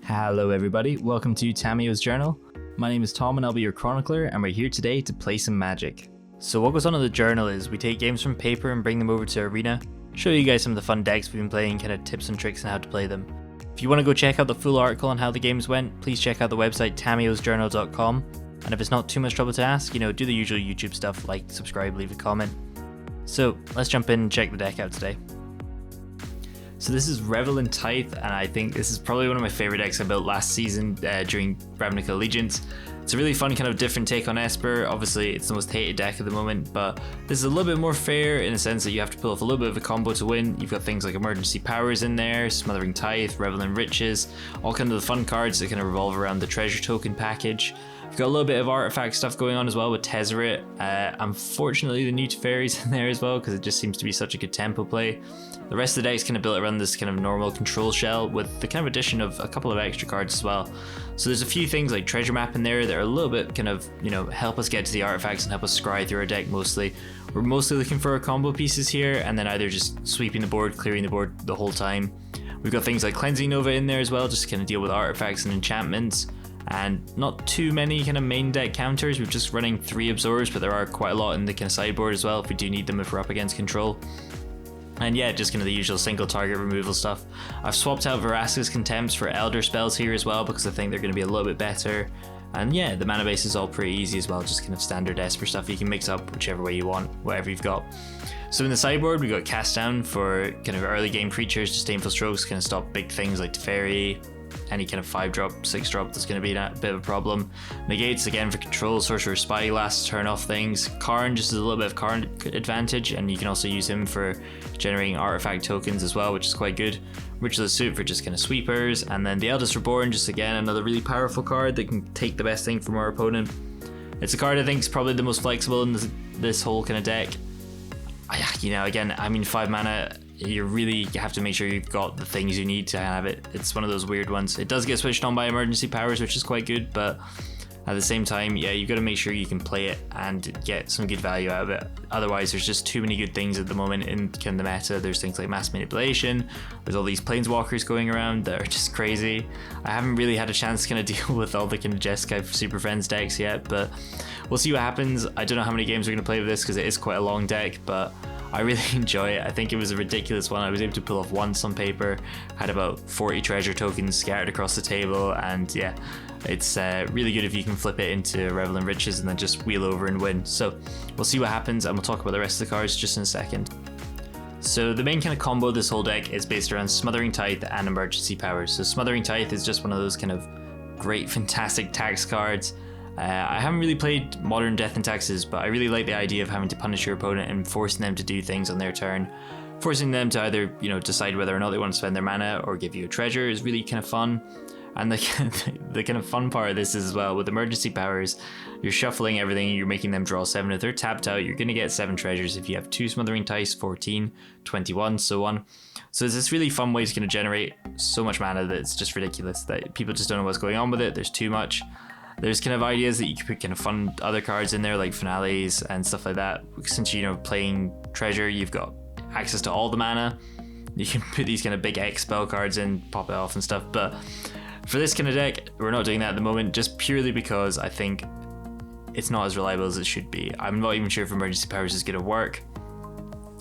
Hello everybody, welcome to Tamiyo's Journal. My name is Tom and I'll be your chronicler, and we're here today to play some Magic. So what goes on in the journal is we take games from paper and bring them over to Arena, show you guys some of the fun decks we've been playing, kind of tips and tricks on how to play them. If you want to go check out the full article on how the games went, please check out the website tamiyosjournal.com, and if it's not too much trouble to ask, do the usual YouTube stuff like subscribe, leave a comment. So let's jump in and check the deck out today. So this is Revel and Tithe, and I think this is probably one of my favorite decks I built last season during Ravnica Allegiance. It's a really fun kind of different take on Esper. Obviously it's the most hated deck at the moment, but this is a little bit more fair in the sense that you have to pull off a little bit of a combo to win. You've got things like Emergency Powers in there, Smothering Tithe, Revel and Riches, all kind of the fun cards that kind of revolve around the treasure token package. You've got a little bit of artifact stuff going on as well with Tezzeret. Unfortunately the new Teferi's in there as well because it just seems to be such a good tempo play. The rest of the deck's kind of built around this kind of normal control shell with the kind of addition of a couple of extra cards as well. So there's a few things like Treasure Map in there that are a little bit kind of, help us get to the artifacts and help us scry through our deck mostly. We're mostly looking for our combo pieces here and then either just sweeping the board, clearing the board the whole time. We've got things like Cleansing Nova in there as well, just to kind of deal with artifacts and enchantments. And not too many kind of main deck counters. We're just running 3 absorbers, but there are quite a lot in the kind of sideboard as well if we do need them if we're up against control. And yeah, just kind of the usual single target removal stuff. I've swapped out Vraska's Contempts for Elder spells here as well because I think they're going to be a little bit better. And yeah, the mana base is all pretty easy as well, just kind of standard Esper stuff you can mix up whichever way you want, whatever you've got. So in the sideboard, we've got Cast Down for kind of early game creatures, Disdainful Strokes, kind of stop big things like Teferi. Any kind of 5-drop, 6-drop that's going to be a bit of a problem. Negates again for control, Sorcerer's Spyglass, turn off things. Karn just has a little bit of Karn advantage, and you can also use him for generating artifact tokens as well, which is quite good. Ritualist Suit for just kind of sweepers, and then the Eldest Reborn, just again another really powerful card that can take the best thing from our opponent. It's a card I think is probably the most flexible in this whole kind of deck. Again, 5 mana. You really have to make sure you've got the things you need to have it. It's one of those weird ones. It does get switched on by Emergency Powers, which is quite good, but at the same time, yeah, you've got to make sure you can play it and get some good value out of it. Otherwise, there's just too many good things at the moment in kind of the meta. There's things like Mass Manipulation, there's all these Planeswalkers going around that are just crazy. I haven't really had a chance to kind of deal with all the kind of Jeskai Super Friends decks yet, but we'll see what happens. I don't know how many games we're going to play with this because it is quite a long deck, but I really enjoy it. I think it was a ridiculous one. I was able to pull off once on paper, had about 40 treasure tokens scattered across the table, and yeah, it's really good if you can flip it into Revel and Riches and then just wheel over and win. So we'll see what happens, and we'll talk about the rest of the cards just in a second. So the main kind of combo of this whole deck is based around Smothering Tithe and Emergency Powers. So Smothering Tithe is just one of those kind of great, fantastic tax cards. I haven't really played modern Death and Taxes, but I really like the idea of having to punish your opponent and forcing them to do things on their turn. Forcing them to either, decide whether or not they want to spend their mana or give you a treasure is really kind of fun. And the kind of fun part of this is as well, with Emergency Powers, you're shuffling everything, you're making them draw 7. If they're tapped out, you're going to get 7 treasures. If you have 2 Smothering Tithe, 14, 21, so on. So it's this really fun way to kind of generate so much mana that it's just ridiculous, that people just don't know what's going on with it. There's too much. There's kind of ideas that you could put kind of fun other cards in there like Finales and stuff like that. Since playing Treasure, you've got access to all the mana. You can put these kind of big X spell cards in, pop it off and stuff. But for this kind of deck, we're not doing that at the moment, just purely because I think it's not as reliable as it should be. I'm not even sure if Emergency Powers is going to work.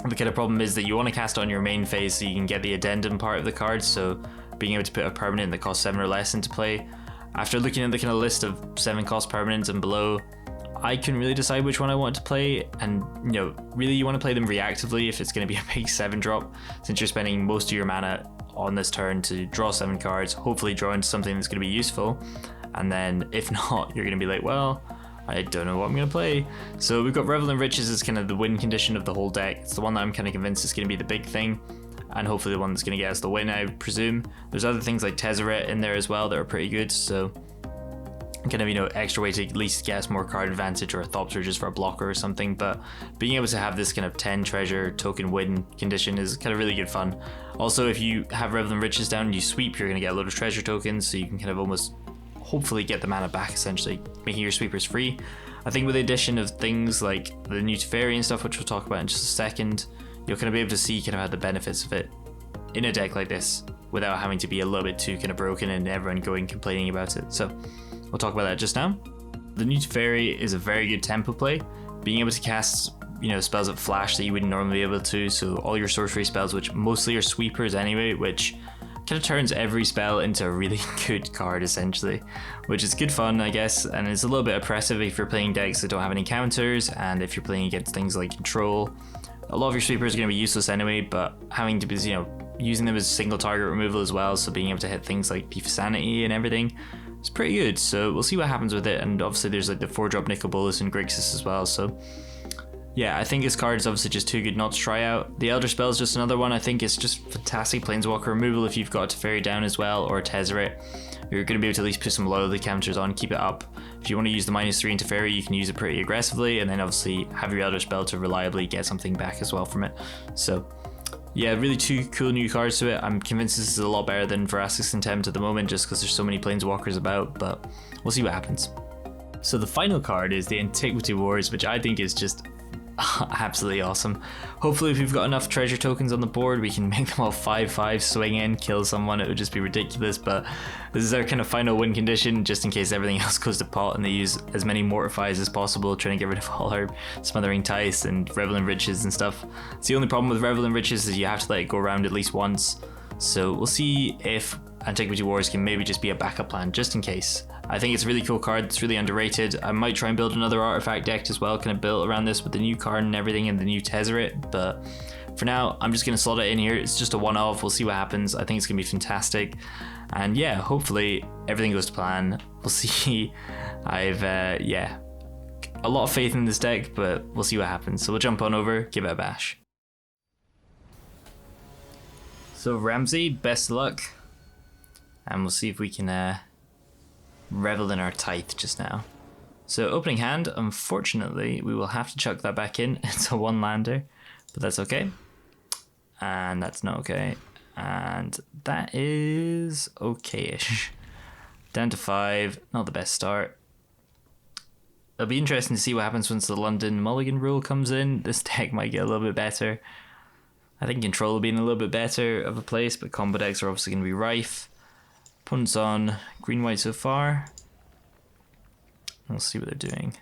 The kind of problem is that you want to cast it on your main phase so you can get the addendum part of the card. So being able to put a permanent that costs 7 or less into play. After looking at the kind of list of 7 cost permanents and below, I couldn't really decide which one I want to play, and really you want to play them reactively if it's going to be a big 7-drop, since you're spending most of your mana on this turn to draw 7 cards, hopefully draw into something that's going to be useful, and then if not, you're going to be like, well, I don't know what I'm going to play. So we've got Revel and Riches as kind of the win condition of the whole deck. It's the one that I'm kind of convinced is going to be the big thing, and hopefully the one that's going to get us the win, I presume. There's other things like Tezzeret in there as well that are pretty good, so kind of, extra way to at least get us more card advantage, or a Thopter just for a blocker or something. But being able to have this kind of 10 treasure token win condition is kind of really good fun. Also, if you have Revel and Riches down and you sweep, you're going to get a load of treasure tokens, so you can kind of almost hopefully get the mana back, essentially making your sweepers free. I think with the addition of things like the new Teferi and stuff, which we'll talk about in just a second, you'll kind of be able to see kind of how the benefits of it in a deck like this without having to be a little bit too kind of broken and everyone going complaining about it. So we'll talk about that just now. The new Teferi is a very good tempo play, being able to cast spells at flash that you wouldn't normally be able to, so all your sorcery spells, which mostly are sweepers anyway, which kind of turns every spell into a really good card essentially, which is good fun I guess, and it's a little bit oppressive if you're playing decks that don't have any counters, and if you're playing against things like control. A lot of your sweepers are going to be useless anyway, but having to be using them as single target removal as well, so being able to hit things like Thief of Sanity and everything, it's pretty good. So we'll see what happens with it, and obviously there's like the 4-drop Nicol Bolas and Grixis as well, so yeah, I think this card is obviously just too good not to try out. The Elder Spell is just another one. I think it's just fantastic Planeswalker removal if you've got a Teferi down as well, or a Tezzeret. You're going to be able to at least put some loyalty counters on, keep it up. If you want to use the -3 in Teferi, you can use it pretty aggressively, and then obviously have your Elder Spell to reliably get something back as well from it. So yeah, really two cool new cards to it. I'm convinced this is a lot better than Vraska's Contempt at the moment, just because there's so many Planeswalkers about, but we'll see what happens. So the final card is the Antiquity Wars, which I think is just absolutely awesome. Hopefully if we've got enough treasure tokens on the board, we can make them all 5/5, swing in, kill someone. It would just be ridiculous, but this is our kind of final win condition, just in case everything else goes to pot and they use as many Mortifies as possible, trying to get rid of all our Smothering Tithe and Revel in Riches and stuff. It's the only problem with Revel in Riches is you have to let it go around at least once, so we'll see if Antiquity Wars can maybe just be a backup plan, just in case. I think it's a really cool card, it's really underrated. I might try and build another artifact deck as well, kind of built around this with the new card and everything and the new Tezzeret, but for now I'm just going to slot it in here. It's just a one-off, we'll see what happens. I think it's going to be fantastic, and yeah, hopefully everything goes to plan. We'll see. I've yeah, a lot of faith in this deck, but we'll see what happens. So we'll jump on over, give it a bash. So Ramsey, best of luck, and we'll see if we can Revel in our Tithe just now. So opening hand, unfortunately we will have to chuck that back in. It's a 1-lander, but that's okay, and that's not okay, and that is okay-ish. Down to 5, not the best start. It'll be interesting to see what happens once the London Mulligan rule comes in. This deck might get a little bit better. I think control will be in a little bit better of a place, but combo decks are obviously going to be rife. Opponents on green-white so far. We'll see what they're doing.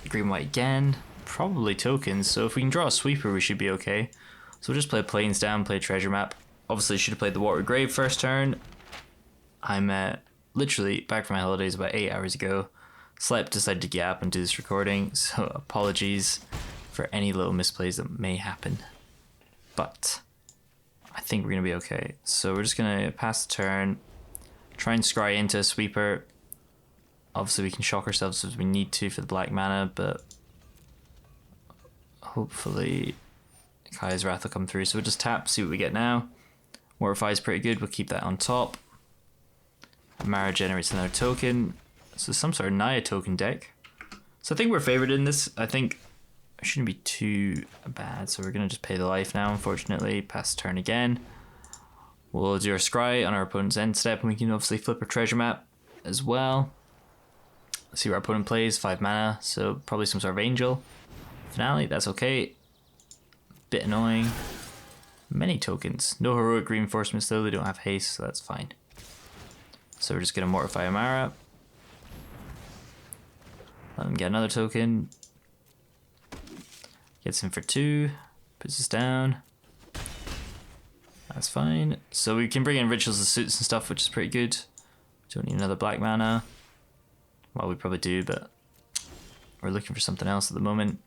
Green-white again. Probably tokens, so if we can draw a sweeper we should be okay. So we'll just play planes down, play treasure map. Obviously should have played the Water Grave first turn. I'm literally back from my holidays about 8 hours ago. Slept, decided to get up and do this recording, so apologies for any little misplays that may happen. But I think we're going to be okay. So we're just going to pass the turn, try and scry into a sweeper. Obviously we can shock ourselves if we need to for the black mana, but hopefully Kaya's Wrath will come through. So we'll just tap, see what we get now. Mortify is pretty good, we'll keep that on top. Mara generates another token. So some sort of Naya token deck. So I think we're favored in this. I think it shouldn't be too bad, so we're going to just pay the life now, unfortunately. Pass turn again. We'll do our scry on our opponent's end step, and we can obviously flip our treasure map as well. Let's see what our opponent plays. 5 mana, so probably some sort of angel. Finale, that's okay. Bit annoying. Many tokens. No heroic reinforcements though, they don't have haste, so that's fine. So we're just going to mortify Amara. Let them get another token. Gets in for 2, puts us down. That's fine. So we can bring in Rituals of Suits and stuff, which is pretty good. Don't need another black mana. Well, we probably do, but we're looking for something else at the moment.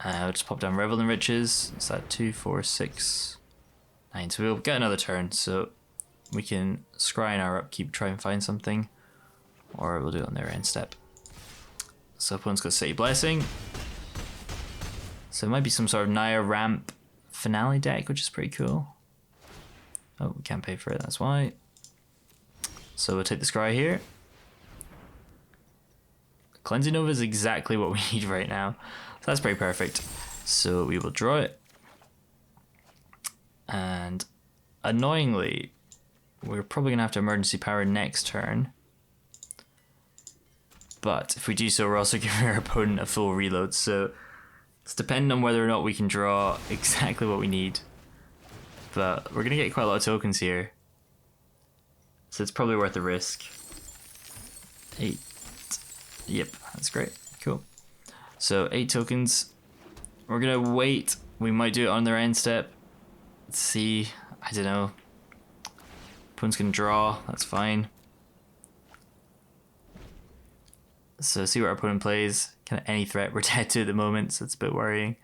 We'll just pop down Revel in Riches. It's at 2, 4, 6, 9. So we'll get another turn. So we can scry in our upkeep, try and find something. Or we'll do it on their end step. So opponent's got City Blessing. So it might be some sort of Naya ramp finale deck, which is pretty cool. Oh, we can't pay for it, that's why. So we'll take the scry here. Cleansing Nova is exactly what we need right now. So that's pretty perfect. So we will draw it. And annoyingly, we're probably going to have to emergency power next turn. But if we do so, we're also giving our opponent a full reload. So it's depending on whether or not we can draw exactly what we need. but we're gonna get quite a lot of tokens here. So it's probably worth the risk. 8. Yep, that's great. Cool. So 8 tokens. We're gonna wait. We might do it on their end step. Let's see. I don't know. Opponent's gonna draw. That's fine. So see what our opponent plays. Kind of any threat we're dead to at the moment, so it's a bit worrying.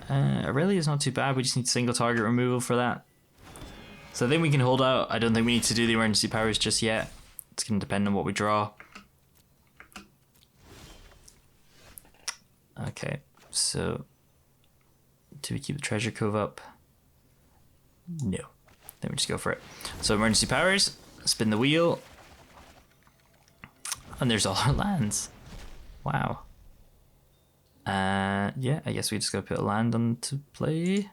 Aurelia is not too bad. We just need single target removal for that. So I think we can hold out. I don't think we need to do the emergency powers just yet. It's going to depend on what we draw. Okay, so do we keep the treasure cove up? No. Then we just go for it. So emergency powers, spin the wheel. And there's all our lands. Wow. Yeah, I guess we just gotta put a land onto play.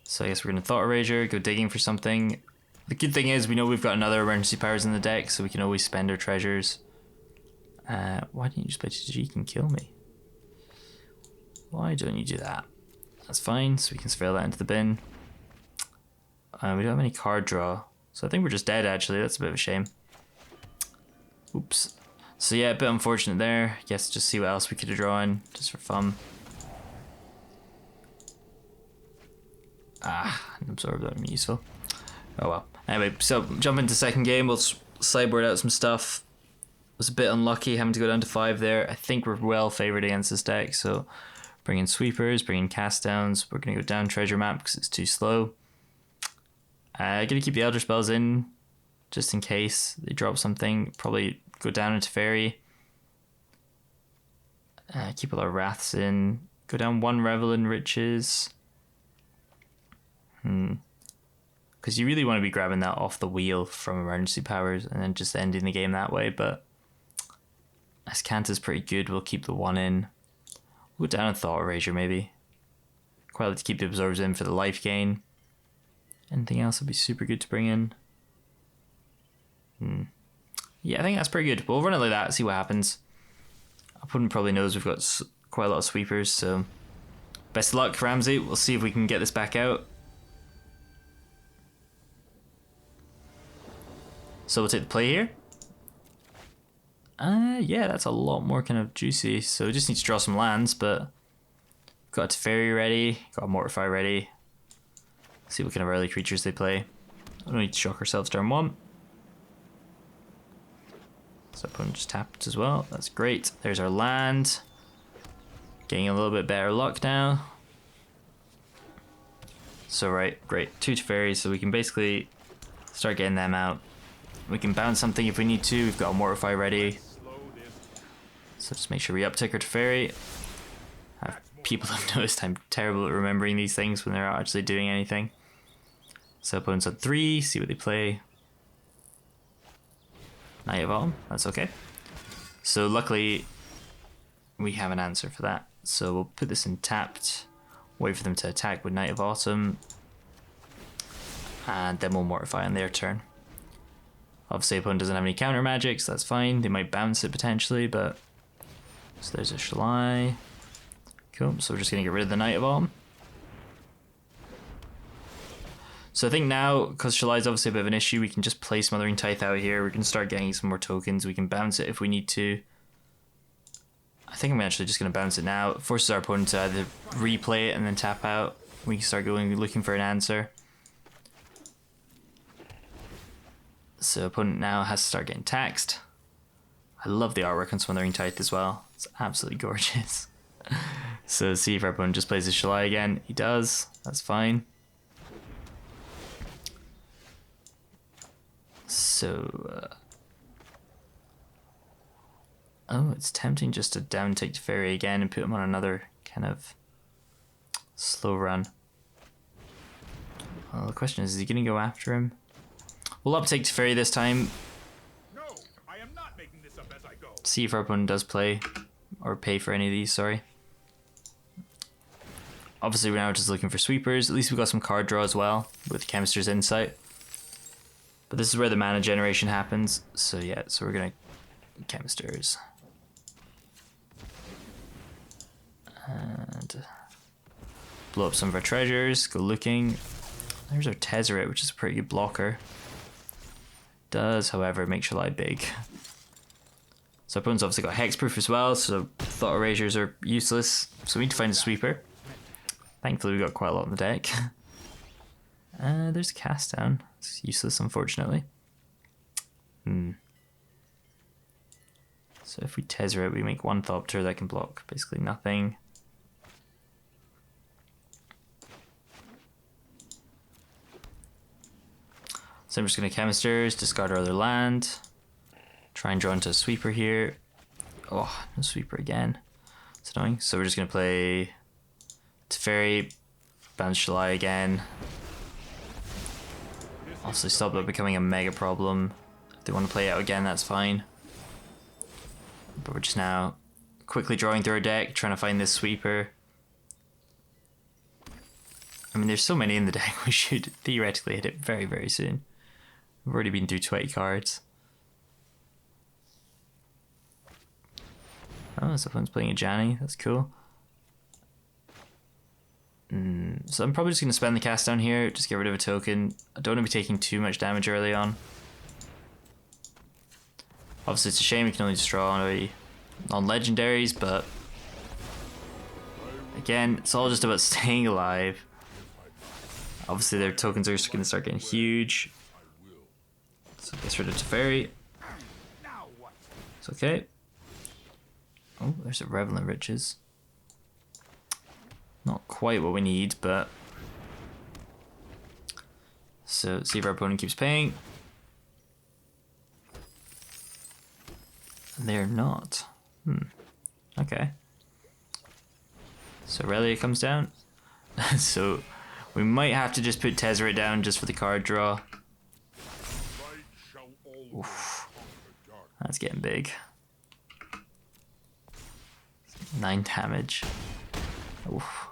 So I guess we're gonna Thought Erasure, go digging for something. The good thing is we know we've got another emergency powers in the deck, so we can always spend our treasures. Why didn't you just play TG? You can kill me. Why don't you do that? That's fine, so we can surveil that into the bin. We don't have any card draw, so I think we're just dead actually. That's a bit of a shame. Oops. So yeah, a bit unfortunate there. I guess just see what else we could have drawn, just for fun. Absorb, that would be useful. Oh well. Anyway, so jump into second game. We'll sideboard out some stuff. Was a bit unlucky having to go down to 5 there. I think we're well favored against this deck, so bring in sweepers, bring in cast downs. We're gonna go down treasure map because it's too slow. Gonna keep the elder spells in just in case they drop something. Probably go down into fairy. Keep all our wraths in. Go down 1 Revel in riches. Because you really want to be grabbing that off the wheel from emergency powers and then just ending the game that way, but Ascanta's pretty good. We'll keep the 1 in. We'll go down and Thought Erasure maybe. Quite like to keep the absorbs in for the life gain. Anything else would be super good to bring in. Yeah, I think that's pretty good. We'll run it like that, see what happens. Opponent probably knows we've got quite a lot of sweepers, so best of luck, Ramsey. We'll see if we can get this back out. So we'll take the play here. Yeah, that's a lot more kind of juicy. So we just need to draw some lands, but got a Teferi ready, got a Mortify ready. See what kind of early creatures they play. We don't need to shock ourselves turn 1. So opponent just tapped as well. That's great. There's our land. Getting a little bit better luck now. So right, great. 2 Teferis, so we can basically start getting them out. We can bounce something if we need to. We've got a Mortify ready. So just make sure we uptick our Teferi. People have noticed I'm terrible at remembering these things when they're not actually doing anything. So opponent's on 3, see what they play. Knight of Autumn, that's okay. So luckily we have an answer for that. So we'll put this in tapped, wait for them to attack with Knight of Autumn, and then we'll Mortify on their turn. Obviously opponent doesn't have any counter magic, so that's fine. They might bounce it potentially, but... So there's a Shalai. Cool, so we're just going to get rid of the Knight of Autumn. So I think now, because Shalai is obviously a bit of an issue, we can just play Smothering Tithe out here. We can start getting some more tokens. We can bounce it if we need to. I think I'm actually just going to bounce it now. It forces our opponent to either replay it and then tap out. We can start going looking for an answer. So opponent now has to start getting taxed. I love the artwork on Smothering Tithe as well. It's absolutely gorgeous. So see if our opponent just plays his Shalai again. He does. That's fine. So, oh, it's tempting just to down take Teferi again and put him on another kind of slow run. Well, the question is he going to go after him? We'll uptake Teferi this time. No, I am not making this up as I go. See if our opponent does play or pay for any of these, sorry. Obviously we're now just looking for sweepers. At least we've got some card draw as well with Chemist's Insight. But this is where the mana generation happens. So yeah, so we're gonna Chemisters. And Blow up some of our treasures. Go looking. There's our Tezzeret, which is a pretty good blocker. Does, however, make your life big. So opponent's obviously got hexproof as well, so thought erasures are useless. So we need to find a sweeper. Thankfully we got quite a lot on the deck. There's a cast down. It's useless, unfortunately. So if we Tezzeret, we make one Thopter that can block basically nothing. So I'm just going to Chemisters, discard our other land. Try and draw into a sweeper here. Oh, no sweeper again. It's annoying. So we're just going to play Teferi, bounce Shalai again. Also stop that becoming a mega problem. If they want to play it out again, that's fine. But we're just now quickly drawing through our deck, trying to find this sweeper. I mean, there's so many in the deck, we should theoretically hit it very, very soon. We've already been through 20 cards. Oh, someone's playing a Janny, that's cool. So I'm probably just going to spend the cast down here, just get rid of a token. I don't want to be taking too much damage early on. Obviously it's a shame we can only destroy on legendaries, but again, it's all just about staying alive. Obviously their tokens are going to start getting huge. So get rid of Teferi. It's okay. Oh, there's a Revel in Riches. Not quite what we need, but... So, see if our opponent keeps paying. They're not. Okay. So Relia comes down. So, we might have to just put Tezzeret down just for the card draw. Oof. That's getting big. 9 damage. Oof.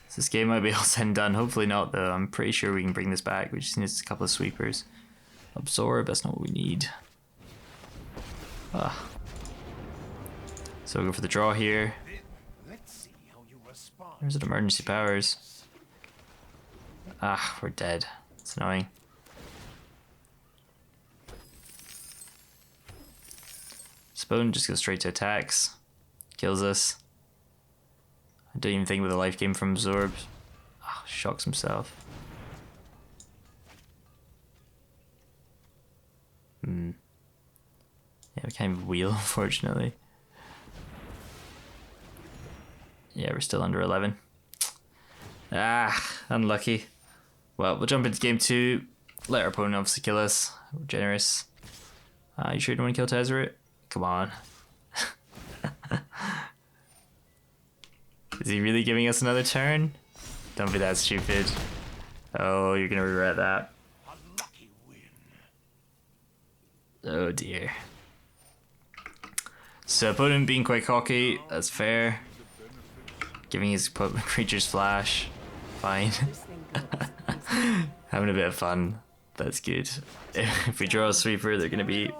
So this game might be all said and done. Hopefully not, though. I'm pretty sure we can bring this back. We just need a couple of sweepers. Absorb, that's not what we need. So we'll go for the draw here. There's an emergency powers. We're dead. It's annoying. Spawn just goes straight to attacks. Kills us. I don't even think with a life gain from Absorb. Shocks himself. Yeah, we can't even wheel, unfortunately. Yeah, we're still under 11. Unlucky. Well, we'll jump into game 2. Let our opponent obviously kill us. We're generous. You sure you don't want to kill Tezzeret? Come on. Is he really giving us another turn? Don't be that stupid. Oh, you're gonna regret that. Oh dear. So opponent being quite cocky, that's fair. Giving his creatures flash, fine. Having a bit of fun, that's good. If we draw a sweeper, they're gonna be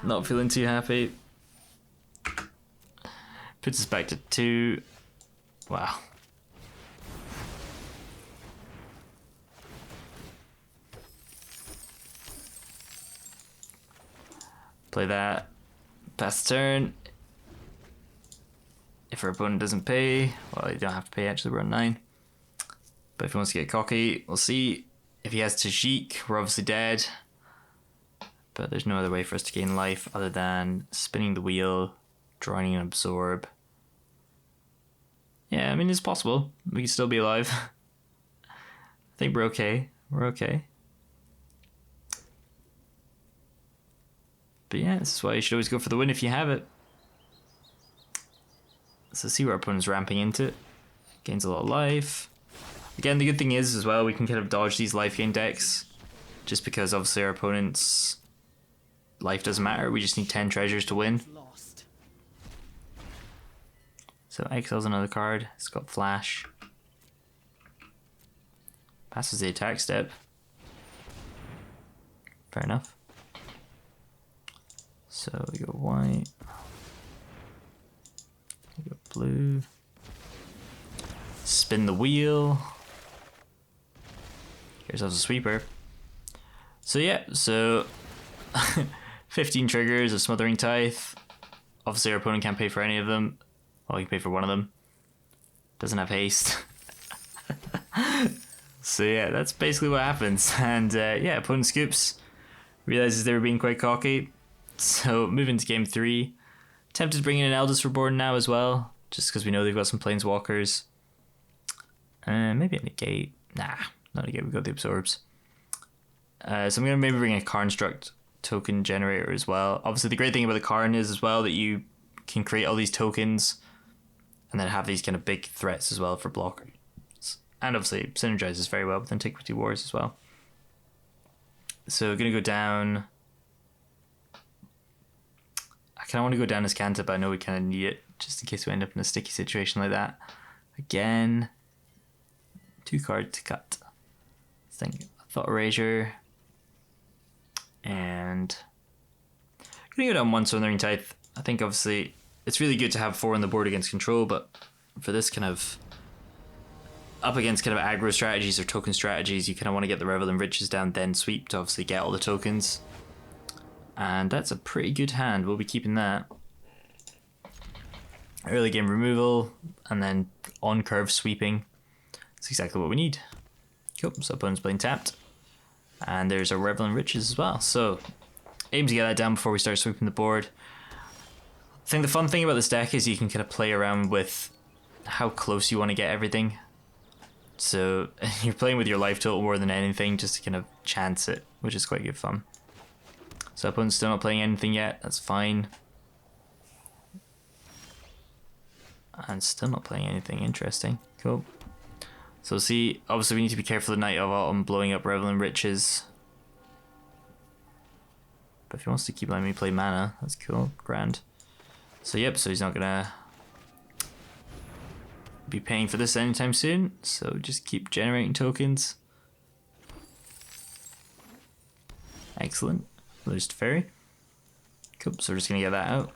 not feeling too happy. Puts us back to 2. Wow. Play that. Pass the turn. If our opponent doesn't pay, well, you don't have to pay, actually, we're on 9. But if he wants to get cocky, we'll see. If he has Tajik, we're obviously dead. But there's no other way for us to gain life other than spinning the wheel, drawing an Absorb. Yeah, I mean, it's possible. We can still be alive. I think we're okay. We're okay. But yeah, this is why you should always go for the win if you have it. So see where our opponent's ramping into. Gains a lot of life. Again, the good thing is as well, we can kind of dodge these life gain decks. Just because obviously our opponent's life doesn't matter. We just need 10 treasures to win. So exiles another card. It's got flash. Passes the attack step. Fair enough. So we go white. We go blue. Spin the wheel. Here's ourselves a sweeper. So yeah, so 15 triggers of Smothering Tithe. Obviously our opponent can't pay for any of them. Well, he can pay for one of them. Doesn't have haste. So yeah, that's basically what happens. And yeah, opponent scoops. Realizes they were being quite cocky. So moving to game 3. Tempted to bring in an Eldest Reborn now as well. Just because we know they've got some Planeswalkers. Maybe a negate. Nah, not a negate, we've got the absorbs. So I'm going to maybe bring a Construct token generator as well. Obviously the great thing about the Karn is as well that you can create all these tokens and then have these kind of big threats as well for blockers. And obviously it synergizes very well with Antiquity Wars as well. So going to go down. I kind of want to go down as Kanta, but I know we kind of need it just in case we end up in a sticky situation like that. Again, 2 cards to cut. Thought Erasure. And I'm going to go down 1 Smothering Tithe. I think obviously it's really good to have 4 on the board against control, but for this kind of up against kind of aggro strategies or token strategies, you kind of want to get the Revel and Riches down, then sweep to obviously get all the tokens. And that's a pretty good hand. We'll be keeping that. Early game removal, and then on curve sweeping. That's exactly what we need. Cool, so opponent's playing tapped. And there's a Revel and Riches as well. So aim to get that down before we start sweeping the board. I think the fun thing about this deck is you can kind of play around with how close you want to get everything. So you're playing with your life total more than anything, just to kind of chance it, which is quite good fun. So opponent's still not playing anything yet, that's fine. And still not playing anything interesting, cool. So see, obviously we need to be careful of Night of Autumn blowing up Revel and Riches. But if he wants to keep letting me play mana, that's cool, grand. So yep, so he's not gonna be paying for this anytime soon, so just keep generating tokens. Excellent. Lose to Fairy. Cool, so we're just gonna get that out.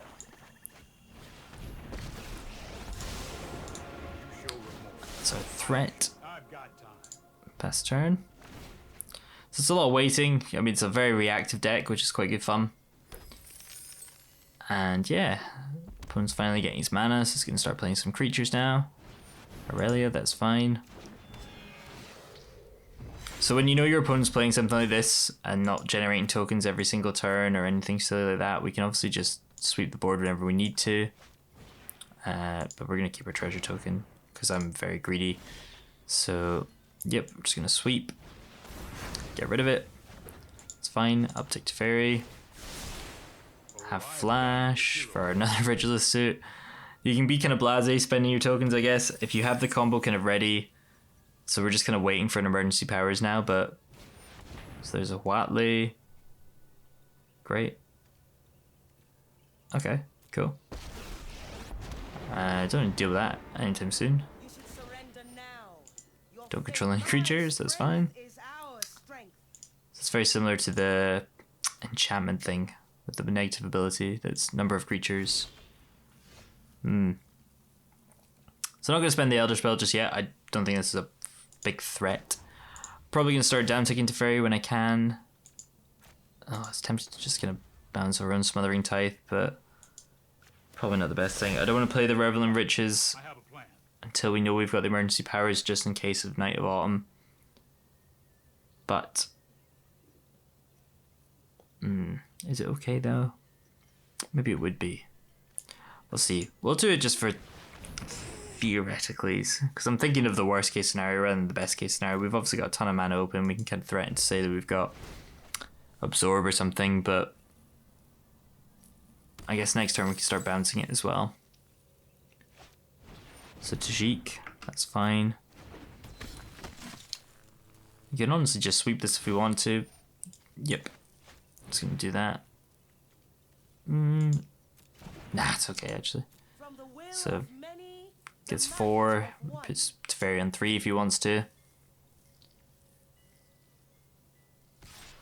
So threat. Pass turn. So it's a lot of waiting. I mean, it's a very reactive deck, which is quite good fun. And yeah, opponent's finally getting his mana, so he's gonna start playing some creatures now. Aurelia, that's fine. So when you know your opponent's playing something like this and not generating tokens every single turn or anything silly like that, we can obviously just sweep the board whenever we need to. But we're going to keep our treasure token because I'm very greedy. So, yep, we're just going to sweep. Get rid of it. It's fine. Uptick to Fairy. Have Flash for another Ritualist suit. You can be kind of blasé spending your tokens, I guess, if you have the combo kind of ready. So we're just kind of waiting for an emergency powers now, but... So there's a Watley. Great. Okay, cool. I don't need to deal with that anytime soon. Don't control any creatures, that's fine. So it's very similar to the enchantment thing with the negative ability. That's number of creatures. So I'm not going to spend the Elder Spell just yet. I don't think this is a big threat. Probably going to start down ticking to Fairy when I can. Oh, I was tempted to just going to bounce or run Smothering Tithe, but probably not the best thing. I don't want to play the Revel and Riches until we know we've got the emergency powers just in case of Night of Autumn. But is it okay though? Maybe it would be. We'll see. We'll do it just for theoretically, because I'm thinking of the worst case scenario rather than the best case scenario. We've obviously got a ton of mana open. We can kind of threaten to say that we've got Absorb or something, but I guess next turn we can start bouncing it as well. So Tajik, that's fine. You can honestly just sweep this if we want to. Yep. Just gonna do that. Nah, it's okay actually. So gets 4, puts Teferi on 3 if he wants to.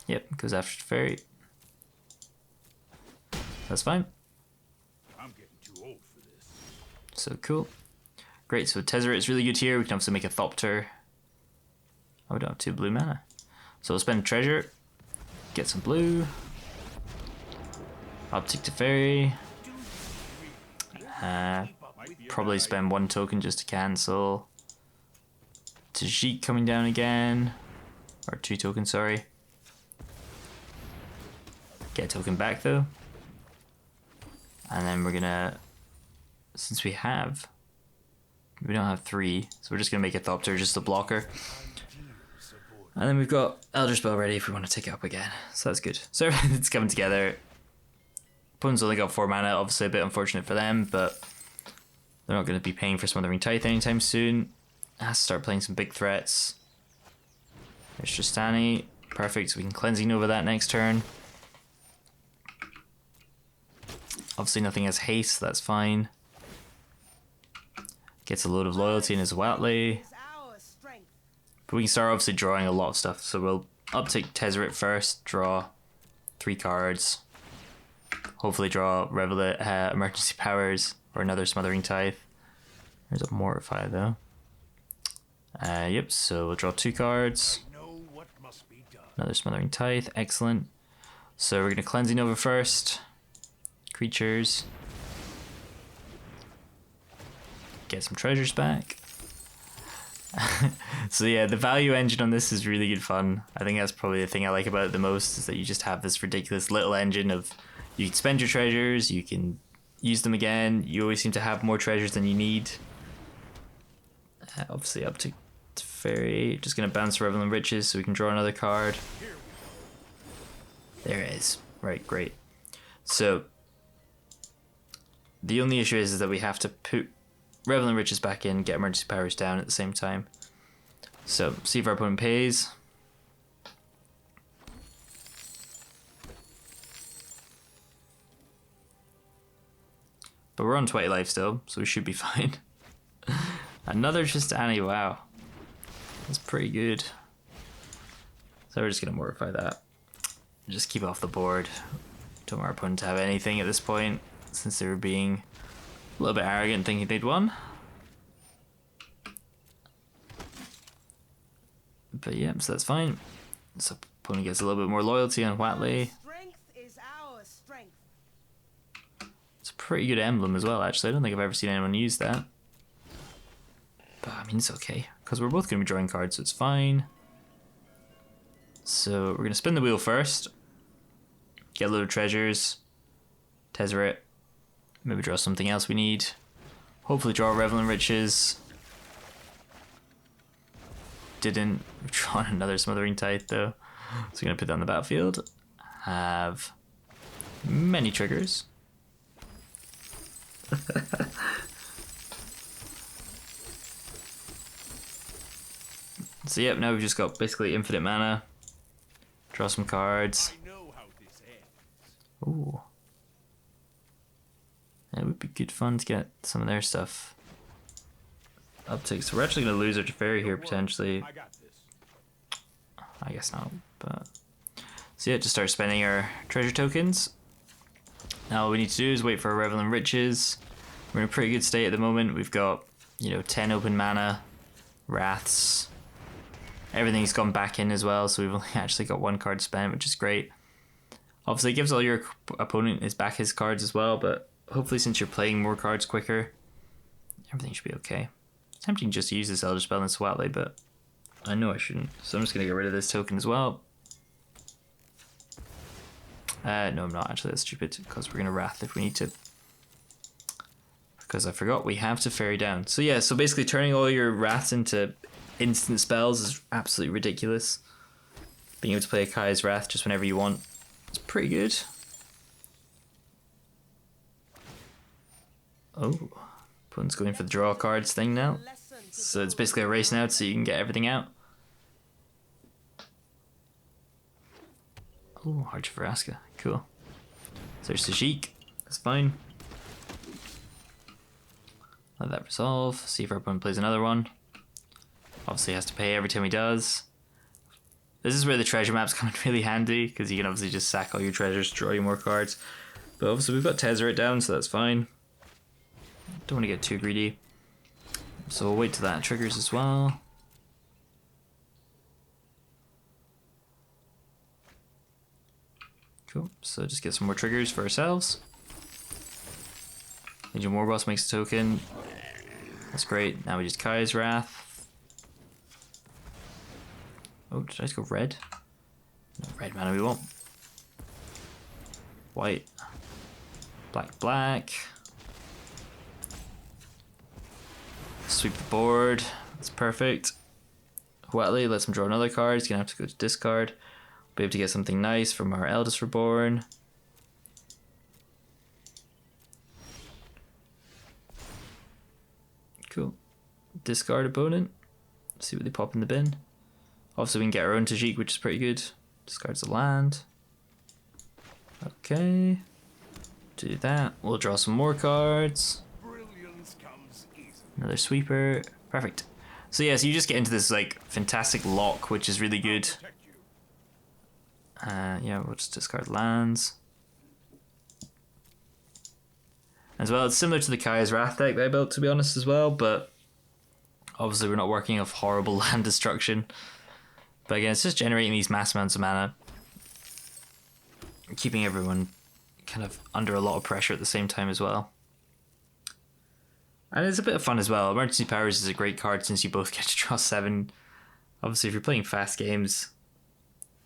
Yep, goes after Teferi. That's fine. I'm getting too old for this. So cool. Great, so Tezzeret is really good here. We can obviously make a Thopter. Oh, we don't have 2 blue mana. So we'll spend treasure, get some blue. Uptick to fairy. Probably spend 1 token just to cancel. Tajik coming down again. Or 2 tokens, sorry. Get a token back though. And then we're gonna, since we don't have 3, so we're just gonna make a Thopter, just a blocker. And then we've got Elder Spell ready if we want to take it up again. So that's good. So everything's coming together. Opponent's only got 4 mana, obviously a bit unfortunate for them, but they're not going to be paying for Smothering Tithe anytime soon. Has to start playing some big threats. There's Tristani. Perfect, so we can Cleansing Nova that next turn. Obviously nothing has haste, that's fine. Gets a load of loyalty in his Watley. But we can start obviously drawing a lot of stuff. So we'll uptake Tezzeret first, draw 3 cards. Hopefully draw Revel Emergency Powers or another Smothering Tithe. There's a Mortify though. Yep, so we'll draw 2 cards. Another Smothering Tithe, excellent. So we're going to Cleansing Nova first. Creatures. Get some treasures back. So yeah, the value engine on this is really good fun. I think that's probably the thing I like about it the most, is that you just have this ridiculous little engine of, you can spend your treasures, you can use them again, you always seem to have more treasures than you need. Obviously up to fairy, just going to bounce Revel in Riches so we can draw another card. There it is. Right, great. So the only issue is that we have to put Revel in Riches back in, get Emergency Powers down at the same time. So, see if our opponent pays. But we're on 20 life still, so we should be fine. Another Tristani, wow. That's pretty good. So we're just going to Mortify that. Just keep it off the board. Don't want our opponent to have anything at this point, since they were being a little bit arrogant thinking they'd won. But yeah, so that's fine. So opponent gets a little bit more loyalty on Watley. It's a pretty good emblem as well, actually. I don't think I've ever seen anyone use that. But I mean, it's okay, because we're both going to be drawing cards, so it's fine. So we're going to spin the wheel first. Get a load of treasures. Tezzeret. Maybe draw something else we need. Hopefully draw Revel in Riches. Didn't. We've drawn another Smothering Tithe though. So we're going to put that on the battlefield. Have many triggers. So yep, now we've just got basically infinite mana. Draw some cards. Ooh. It would be good fun to get some of their stuff. Uptake. So we're actually going to lose our Teferi here potentially. I guess not, but... So yeah, just start spending our treasure tokens. Now all we need to do is wait for a Revel in Riches. We're in a pretty good state at the moment. We've got, 10 open mana, Wraths. Everything's gone back in as well, so we've only actually got 1 card spent, which is great. Obviously it gives all your opponent his cards as well, but hopefully since you're playing more cards quicker, everything should be okay. It's tempting just to use this Elder Spell in Swatley, but I know I shouldn't. So I'm just going to get rid of this token as well. No, I'm not actually. That's stupid, because we're going to Wrath if we need to. Because I forgot we have to Fairy down. So yeah, so basically turning all your Wraths into instant spells is absolutely ridiculous. Being able to play a Kai's Wrath just whenever you want. It's pretty good. Oh, opponent's going for the draw cards thing now. So it's basically a race now so you can get everything out. Oh, Arch of Vraska. Cool. So there's Tajik. That's fine. Let that resolve. See if our opponent plays another one. Obviously has to pay every time he does. This is where the treasure maps come in really handy, because you can obviously just sack all your treasures, draw you more cards. But obviously we've got Tezzeret down, so that's fine. Don't want to get too greedy. So we'll wait till that triggers as well. Cool, so just get some more triggers for ourselves. Legion Warboss makes a token. That's great. Now we just Kai's Wrath. Oh, did I just go red? No, red mana we won't. White. Black, black. Sweep the board. That's perfect. Whatley lets him draw another card. He's gonna have to go to discard. Be able to get something nice from our Eldest Reborn. Cool. Discard opponent. See what they pop in the bin. Obviously we can get our own Tajik, which is pretty good. Discards a land. Okay. Do that. We'll draw some more cards. Another sweeper. Perfect. So yeah, so you just get into this like fantastic lock, which is really good. Yeah, we'll just discard lands. As well, it's similar to the Kai's Wrath deck that I built, to be honest, as well, but obviously we're not working off horrible land destruction. But again, it's just generating these mass amounts of mana, keeping everyone kind of under a lot of pressure at the same time as well. And it's a bit of fun as well. Emergency Powers is a great card since you both get to draw 7. Obviously, if you're playing fast games,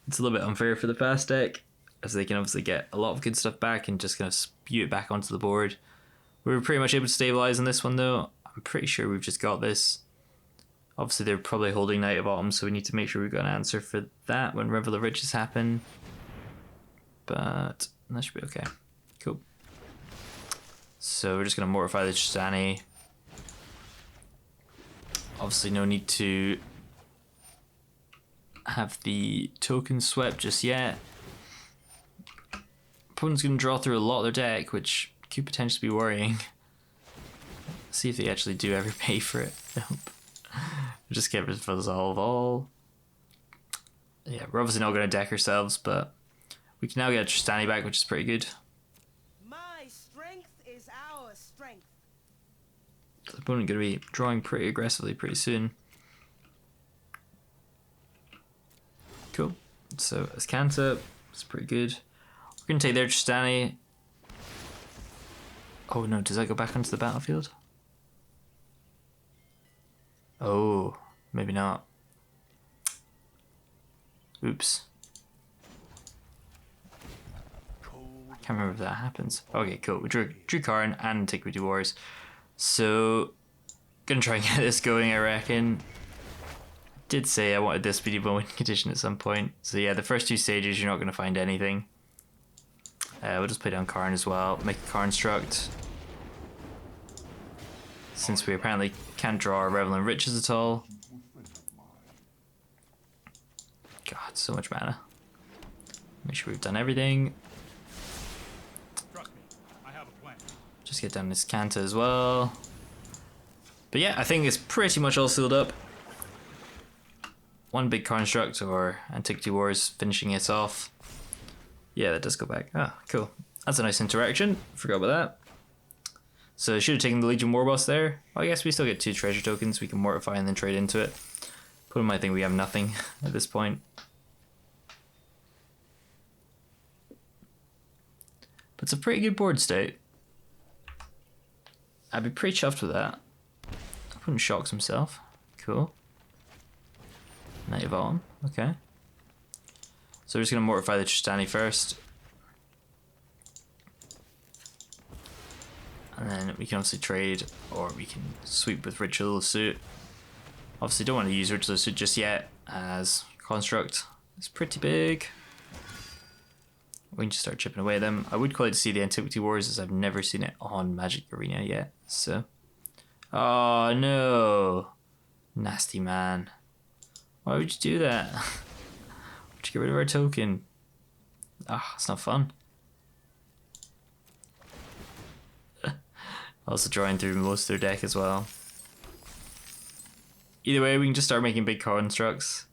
it's a little bit unfair for the fast deck, as they can obviously get a lot of good stuff back and just kind of spew it back onto the board. We were pretty much able to stabilize on this one though. I'm pretty sure we've just got this. Obviously they're probably holding Night of Autumn, so we need to make sure we've got an answer for that when Revel of Riches happen. But that should be okay. Cool. So we're just going to Mortify the Tristani. Obviously no need to have the token swept just yet. Opponent's going to draw through a lot of their deck, which could potentially be worrying. See if they actually do ever pay for it. Nope. Just get rid of Resolve All. Yeah, we're obviously not going to deck ourselves, but we can now get Tristani back, which is pretty good. My strength is our strength. The opponent going to be drawing pretty aggressively pretty soon. Cool. So Ascanta, it's pretty good. We're going to take their Tristani. Oh no, does that go back onto the battlefield? Oh, maybe not. Oops. I can't remember if that happens. Okay, cool. We drew Karn and Antiquity Wars. So, gonna try and get this going, I reckon. Did say I wanted this to be a win condition at some point. So yeah, the first 2 stages you're not gonna find anything. We'll just play down Karn as well. Make a Karn Struct. Since we apparently can't draw our Revel in Riches at all. God, so much mana. Make sure we've done everything. Trust me, I have a plan. Just get down this Canta as well. But yeah, I think it's pretty much all sealed up. One big construct or Antiquity Wars finishing it off. Yeah, that does go back. Ah, cool. That's a nice interaction. Forgot about that. So I should have taken the Legion Warboss there. Well, I guess we still get 2 treasure tokens we can mortify and then trade into it. Put in my thing, we have nothing at this point. But it's a pretty good board state. I'd be pretty chuffed with that. Opponent shocks himself. Cool. Night of Autumn. Okay. So we're just going to mortify the Tristani first. And then we can obviously trade, or we can sweep with Ritual of Suit. Obviously don't want to use Ritual of Suit just yet, as Construct is pretty big. We can just start chipping away at them. I would quite like to see the Antiquity Wars, as I've never seen it on Magic Arena yet. So, oh no, nasty man! Why would you do that? Would you get rid of our token? Ah, it's not fun. Also drawing through most of their deck as well. Either way, we can just start making big constructs.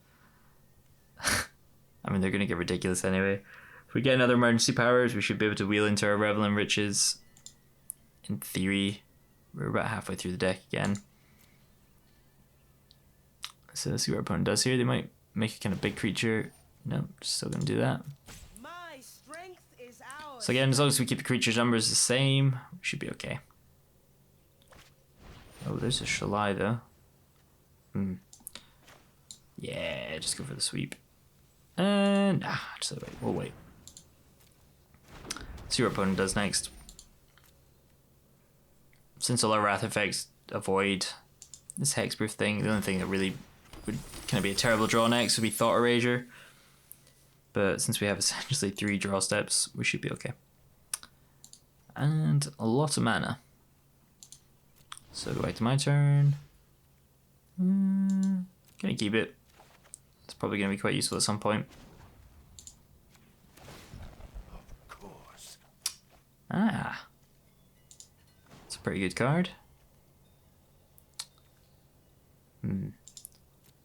I mean, they're going to get ridiculous anyway. If we get another Emergency Powers, we should be able to wheel into our Revel and Riches. In theory, we're about halfway through the deck again. So let's see what our opponent does here. They might make a kind of big creature. No, still gonna do that. My strength is ours. So again, as long as we keep the creature's numbers the same, we should be okay. Oh, there's a Shalai though. Yeah, just go for the sweep. And just wait. We'll wait. See what our opponent does next. Since all our Wrath effects avoid this hexproof thing, the only thing that really would kind of be a terrible draw next would be Thought Erasure. But since we have essentially 3 draw steps, we should be okay. And a lot of mana. So go back to my turn. Gonna keep it. It's probably gonna be quite useful at some point. Of course. It's a pretty good card.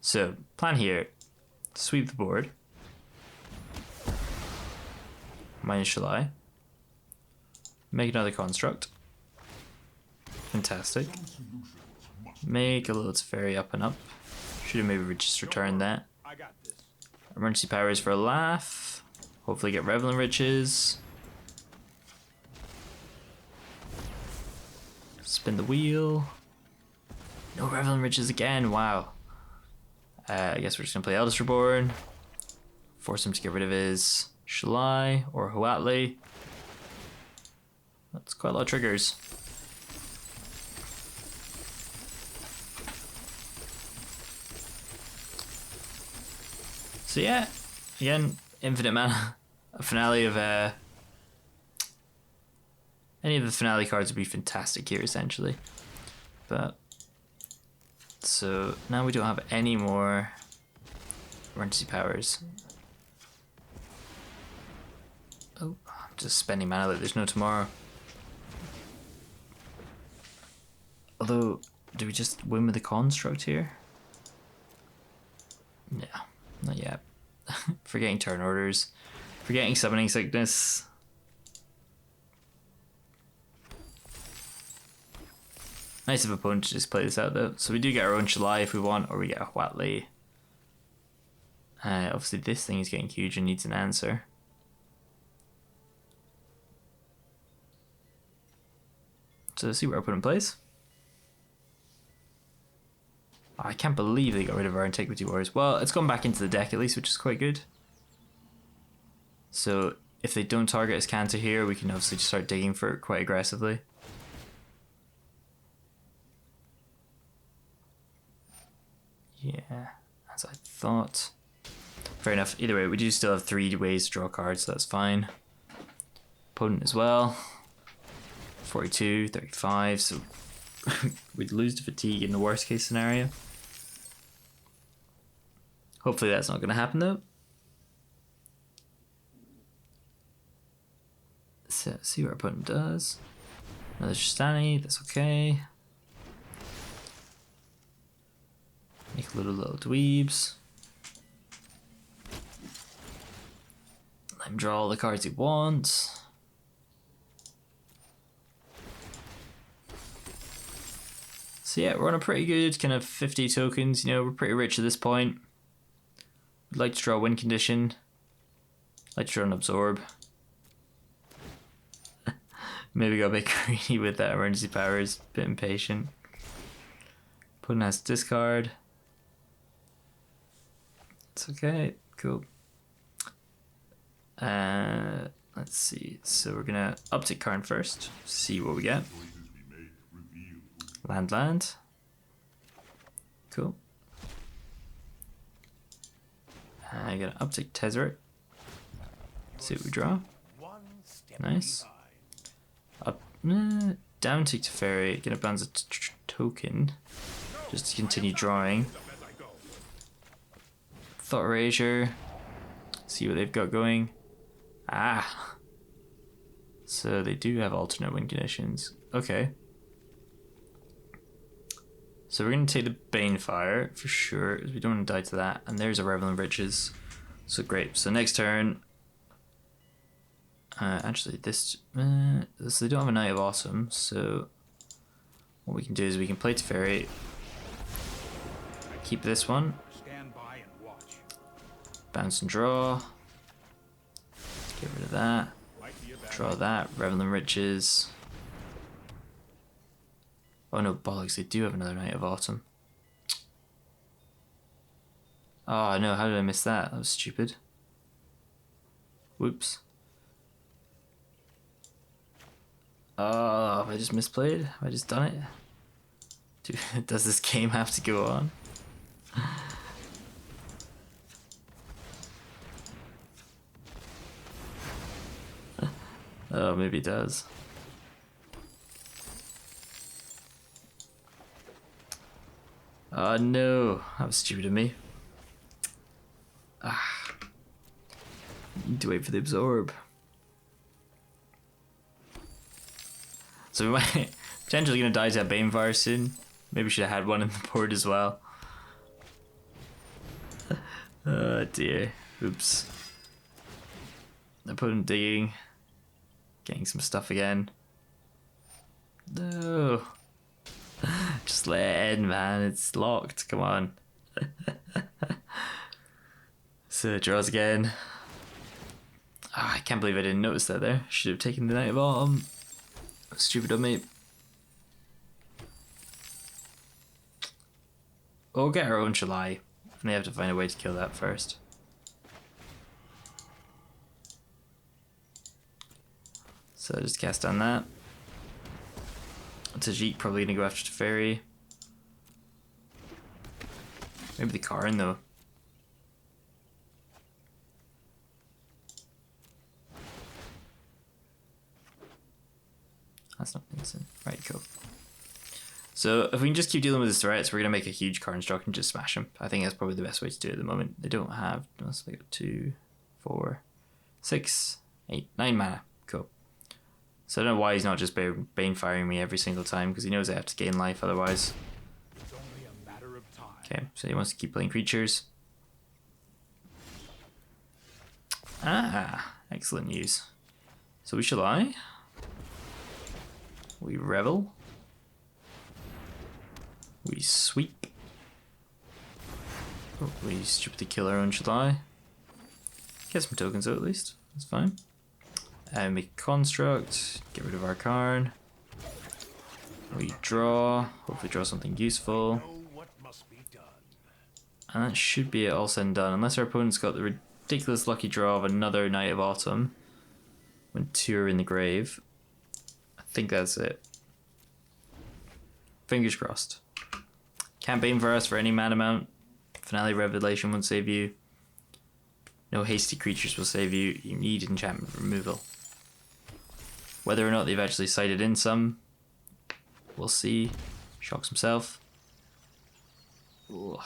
So, plan here. Sweep the board. Minus Shalai. Make another construct. Fantastic. Make a little Teferi up and up. Should have maybe just returned that. I got this. Emergency powers for a laugh. Hopefully get Revel and Riches. Spin the wheel. No Revel and Riches again, wow. I guess we're just gonna play Eldest Reborn. Force him to get rid of his Shalai or Huatli. That's quite a lot of triggers. So yeah, again, infinite mana. A finale of any of the finale cards would be fantastic here, essentially. But so now we don't have any more emergency powers. Oh, I'm just spending mana like there's no tomorrow. Although, do we just win with the construct here? Yeah, not yet. Forgetting turn orders. Forgetting summoning sickness. Nice of a opponent to just play this out though. So we do get our own Shalai if we want, or we get a Huatli. Obviously this thing is getting huge and needs an answer. So let's see where our opponent plays. Oh, I can't believe they got rid of our Antiquity Wars. Well, it's gone back into the deck at least, which is quite good. So if they don't target us Cancer here, we can obviously just start digging for it quite aggressively. Yeah, as I thought. Fair enough. Either way, we do still have 3 ways to draw cards, so that's fine. Opponent as well. 42, 35, so we'd lose to fatigue in the worst case scenario. Hopefully that's not going to happen though. So let's see what our opponent does. Another Shistani, that's okay. Make a little dweebs. Let him draw all the cards he wants. So yeah, we're on a pretty good kind of 50 tokens, you know, we're pretty rich at this point. We'd like to draw a win condition. Like to draw an absorb. Maybe got a bit greedy with that emergency powers, a bit impatient. Opponent has to discard. It's okay, cool. Let's see, so we're gonna uptick card first, see what we get. Land. Cool. I got an uptick Tezzeret. See what we draw. Nice. Up, down tick Teferi, gonna bounce a token. Just to continue drawing. Thought Erasure. See what they've got going. So they do have alternate win conditions. Okay. So we're going to take the Banefire for sure, because we don't want to die to that. And there's a Revel and Riches. So great. So next turn. Actually, this. So they don't have a Knight of Awesome. So what we can do is we can play Teferi. Keep this one. Stand by and watch. Bounce and draw. Get rid of that. Might be a bad Draw that. Revel in Riches. Oh no, bollocks, they do have another Night of Autumn. Oh no, how did I miss that? That was stupid. Whoops. Oh, have I just misplayed? Have I just done it? Dude, does this game have to go on? Oh, maybe it does. Oh no, that was stupid of me. Need to wait for the absorb. So we might potentially gonna die to a Banefire soon. Maybe we should have had one in the board as well. Oh dear. Oops. Opponent digging. Getting some stuff again. No. Just let it in, man. It's locked. Come on. So it draws again. Oh, I can't believe I didn't notice that there. Should have taken the Night of Autumn. Stupid of me. We'll get our own July. And they have to find a way to kill that first. So just cast on that. Tajik probably gonna go after Teferi. Maybe the Karn though. That's not instant. Right, cool. So if we can just keep dealing with the threats, we're gonna make a huge Karn stock and just smash them. I think that's probably the best way to do it at the moment. They don't have, unless they got 2, 4, 6, 8, 9 mana. Cool. So I don't know why he's not just bane firing me every single time, because he knows I have to gain life otherwise. It's only a matter of time. Okay, so he wants to keep playing creatures. Ah, excellent news. So we shall I? We revel. We sweep. Oh, we stupidly kill our own July. Get some tokens out at least. That's fine. And make a construct. Get rid of our Karn. We draw. Hopefully draw something useful. Know what must be done. And that should be it all said and done. Unless our opponent's got the ridiculous lucky draw of another Night of Autumn. When 2 are in the grave. I think that's it. Fingers crossed. Can't bane for us for any mana amount. Finale Revelation won't save you. No hasty creatures will save you. You need enchantment removal. Whether or not they've actually sighted in some, we'll see. Shocks himself. Ugh.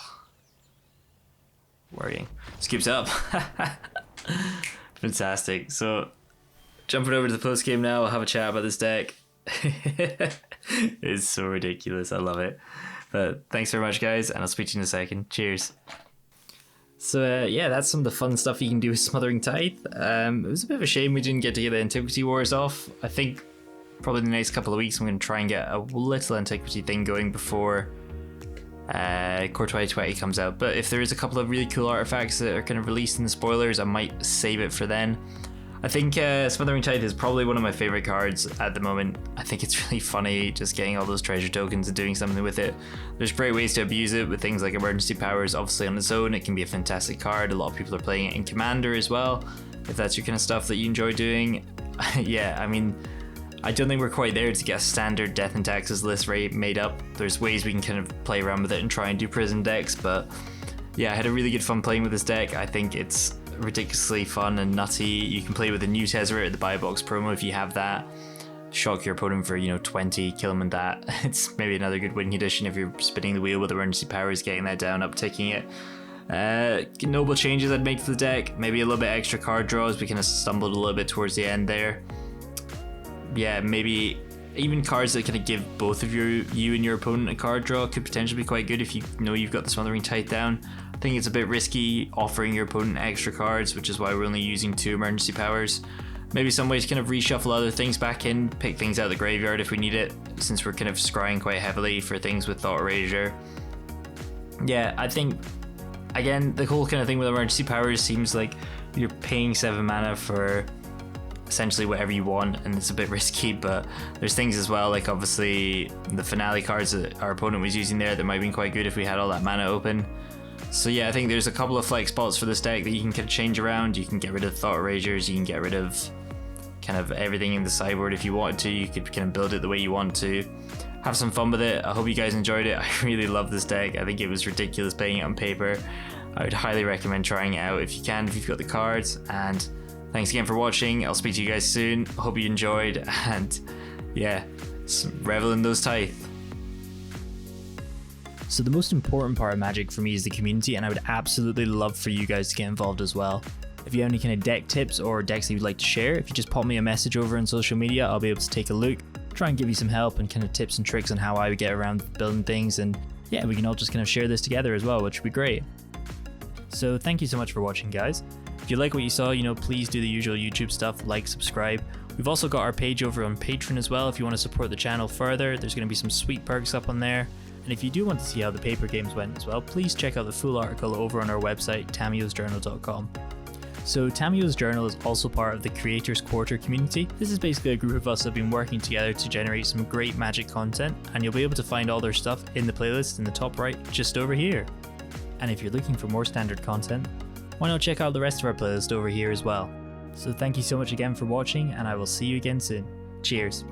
Worrying. Skips up. Fantastic. So, jumping over to the post game now, I'll have a chat about this deck. It's so ridiculous. I love it. But thanks very much, guys, and I'll speak to you in a second. Cheers. So yeah, that's some of the fun stuff you can do with Smothering Tithe. It was a bit of a shame we didn't get to get the Antiquity Wars off. I think probably the next couple of weeks I'm going to try and get a little Antiquity thing going before Core 2020 comes out. But if there is a couple of really cool artifacts that are kind of released in the spoilers, I might save it for then. I think Smothering Tithe is probably one of my favorite cards at the moment. I think it's really funny just getting all those treasure tokens and doing something with it. There's great ways to abuse it with things like emergency powers. Obviously on its own it can be a fantastic card. A lot of people are playing it in Commander as well, if that's your kind of stuff that you enjoy doing. Yeah, I mean, I don't think we're quite there to get a standard Death and Taxes list made up. There's ways we can kind of play around with it and try and do prison decks, but yeah, I had a really good fun playing with this deck. I think it's ridiculously fun and nutty. You can play with a new Tezzeret at the buy box promo if you have that. Shock your opponent for 20, kill him with that. It's maybe another good win condition if you're spinning the wheel with emergency powers, getting that down, upticking it. Noble changes I'd make to the deck. Maybe a little bit extra card draws. We kind of stumbled a little bit towards the end there. Yeah, maybe even cards that kind of give both of you and your opponent a card draw could potentially be quite good if you know you've got the Smothering Tithe down. I think it's a bit risky offering your opponent extra cards, which is why we're only using 2 emergency powers. Maybe some way to kind of reshuffle other things back in, pick things out of the graveyard if we need it, since we're kind of scrying quite heavily for things with Thought Erasure. yeah, I think, again, the whole kind of thing with emergency powers seems like you're paying 7 mana for essentially whatever you want, and it's a bit risky, but there's things as well, like obviously the finale cards that our opponent was using there that might have been quite good if we had all that mana open. So yeah, I think there's a couple of flex spots for this deck that you can kind of change around. You can get rid of Thought Erasers, you can get rid of kind of everything in the sideboard if you wanted to. You could kind of build it the way you want to. Have some fun with it. I hope you guys enjoyed it. I really love this deck. I think it was ridiculous playing it on paper. I would highly recommend trying it out if you can, if you've got the cards. And thanks again for watching. I'll speak to you guys soon. Hope you enjoyed, and yeah, revel in those tithe. So the most important part of Magic for me is the community, and I would absolutely love for you guys to get involved as well. If you have any kind of deck tips or decks that you'd like to share, if you just pop me a message over on social media, I'll be able to take a look, try and give you some help and kind of tips and tricks on how I would get around building things, and yeah, we can all just kind of share this together as well, which would be great. So thank you so much for watching, guys. If you like what you saw, please do the usual YouTube stuff, like, subscribe. We've also got our page over on Patreon as well if you want to support the channel further. There's going to be some sweet perks up on there. And if you do want to see how the paper games went as well, please check out the full article over on our website, tamiyosjournal.com. So Tamiyo's Journal is also part of the Creators Quarter community. This is basically a group of us that have been working together to generate some great Magic content, and you'll be able to find all their stuff in the playlist in the top right, just over here. And if you're looking for more standard content, why not check out the rest of our playlist over here as well. So thank you so much again for watching, and I will see you again soon. Cheers.